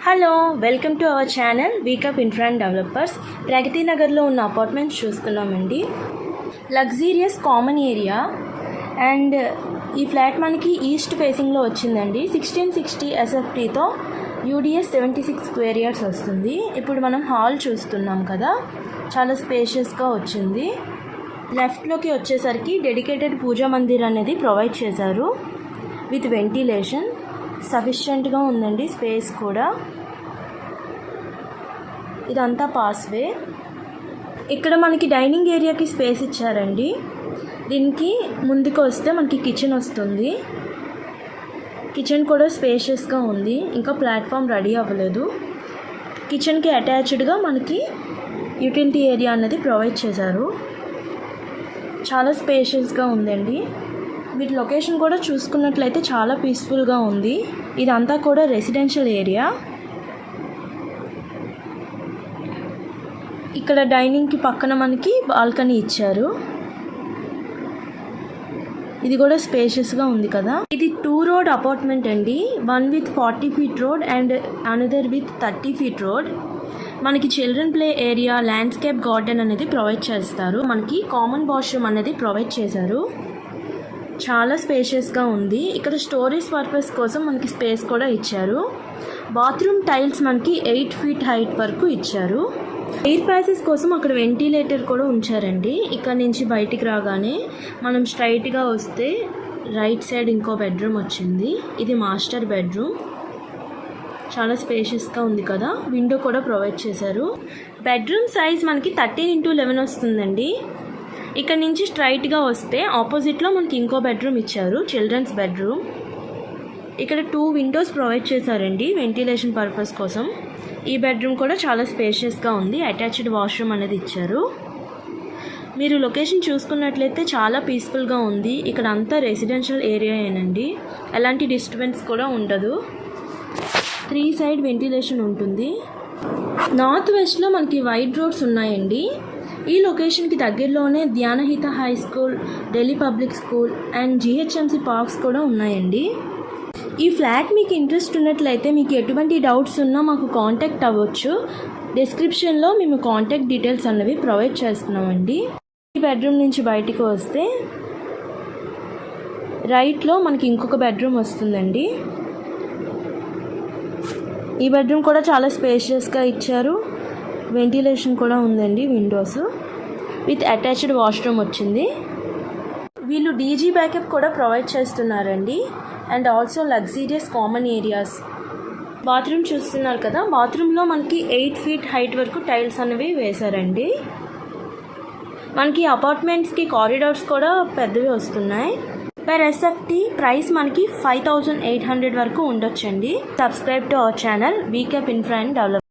Hello, welcome to our channel వీకప్ infra and developers. Pragathi నగర్లో ఉన్న అపార్ట్మెంట్స్ చూస్తున్నామండి. లగ్జీరియస్ కామన్ ఏరియా అండ్ ఈ ఫ్లాట్ మనకి ఈస్ట్ ఫేసింగ్లో వచ్చిందండి. 1660 SFTతో UDS 76 స్క్వేర్ యార్డ్స్ వస్తుంది. ఇప్పుడు మనం హాల్ చూస్తున్నాం కదా, చాలా స్పేషియస్గా వచ్చింది. లెఫ్ట్లోకి వచ్చేసరికి డెడికేటెడ్ పూజా మందిర్ అనేది ప్రొవైడ్ చేశారు విత్ వెంటిలేషన్. సఫిషియెంట్గా ఉందండి స్పేస్ కూడా. ఇదంతా పాస్వే. ఇక్కడ మనకి డైనింగ్ ఏరియాకి స్పేస్ ఇచ్చారండి. దీనికి ముందుకు వస్తే మనకి కిచెన్ వస్తుంది. కిచెన్ కూడా స్పేషియస్గా ఉంది. ఇంకా ప్లాట్ఫామ్ రెడీ అవ్వలేదు. కిచెన్కి అటాచ్డ్గా మనకి యూటిలిటీ ఏరియా అనేది ప్రొవైడ్ చేశారు. చాలా స్పేషియస్గా ఉందండి. వీటి లొకేషన్ కూడా చూసుకున్నట్లయితే చాలా పీస్ఫుల్గా ఉంది. ఇదంతా కూడా రెసిడెన్షియల్ ఏరియా. ఇక్కడ డైనింగ్కి పక్కన మనకి బాల్కనీ ఇచ్చారు. ఇది కూడా స్పేషియస్గా ఉంది కదా. ఇది 2 రోడ్ అపార్ట్మెంట్ అండి. 1 with 40 feet road and another with 30 feet road. మనకి children play area, landscape garden అనేది ప్రొవైడ్ చేస్తారు. మనకి కామన్ వాష్రూమ్ అనేది ప్రొవైడ్ చేశారు. చాలా స్పేషియస్గా ఉంది. ఇక్కడ స్టోరేజ్ పర్పస్ కోసం మనకి స్పేస్ కూడా ఇచ్చారు. బాత్రూమ్ టైల్స్ మనకి 8 feet హైట్ వరకు ఇచ్చారు. ఎయిర్ ప్యాసెస్ కోసం అక్కడ వెంటిలేటర్ కూడా ఉంచారండి. ఇక్కడ నుంచి బయటికి రాగానే మనం స్ట్రైట్గా వస్తే రైట్ సైడ్ ఇంకో బెడ్రూమ్ వచ్చింది. ఇది మాస్టర్ బెడ్రూమ్. చాలా స్పేషియస్గా ఉంది కదా. విండో కూడా ప్రొవైడ్ చేశారు. బెడ్రూమ్ సైజ్ మనకి 13x11 వస్తుందండి. ఇక్కడ నుంచి స్ట్రైట్గా వస్తే ఆపోజిట్లో మనకి ఇంకో బెడ్రూమ్ ఇచ్చారు, చిల్డ్రన్స్ బెడ్రూమ్. ఇక్కడ 2 విండోస్ ప్రొవైడ్ చేశారండి వెంటిలేషన్ పర్పస్ కోసం. ఈ బెడ్రూమ్ కూడా చాలా స్పేషియస్గా ఉంది. అటాచ్డ్ వాష్రూమ్ అనేది ఇచ్చారు. మీరు లొకేషన్ చూసుకున్నట్లయితే చాలా పీస్ఫుల్గా ఉంది. ఇక్కడ అంతా రెసిడెన్షియల్ ఏరియా ఏనండి. ఎలాంటి డిస్టర్బెన్స్ కూడా ఉండదు. 3 సైడ్ వెంటిలేషన్ ఉంటుంది. నార్త్ వెస్ట్లో మనకి వైడ్ రోడ్స్ ఉన్నాయండి. ఈ లొకేషన్కి దగ్గరలోనే Dhyanahita high school, Delhi public school and GHMC parks కూడా ఉన్నాయండి. ఈ ఫ్లాట్ మీకు ఇంట్రెస్ట్ ఉన్నట్లయితే మీకు ఎటువంటి డౌట్స్ ఉన్నా మాకు కాంటాక్ట్ అవ్వచ్చు. డిస్క్రిప్షన్లో మేము కాంటాక్ట్ డీటెయిల్స్ అన్నవి ప్రొవైడ్ చేస్తున్నామండి. ఈ బెడ్రూమ్ నుంచి బయటికి వస్తే రైట్లో మనకి ఇంకొక బెడ్రూమ్ వస్తుందండి. ఈ బెడ్రూమ్ కూడా చాలా స్పేషియస్గా ఇచ్చారు. వెంటిలేషన్ కూడా ఉందండి. విండోస్ విత్ అటాచ్డ్ వాష్రూమ్ వచ్చింది. వీళ్ళు DG బ్యాకప్ కూడా ప్రొవైడ్ చేస్తున్నారండి. And also luxurious common areas. Bathroom చూస్తున్నారు కదా, బాత్రూంలో మనకి 8 feet హైట్ వరకు టైల్స్ అనేవి వేశారండి. మనకి అపార్ట్మెంట్స్కి కారిడార్స్ కూడా పెద్దవి వస్తున్నాయి. పర్ SFT ప్రైస్ మనకి 5800 వరకు ఉండొచ్చండి. సబ్స్క్రైబ్ టు అవర్ ఛానల్ వీకప్ ఇన్ఫ్రా అండ్ డెవలప్.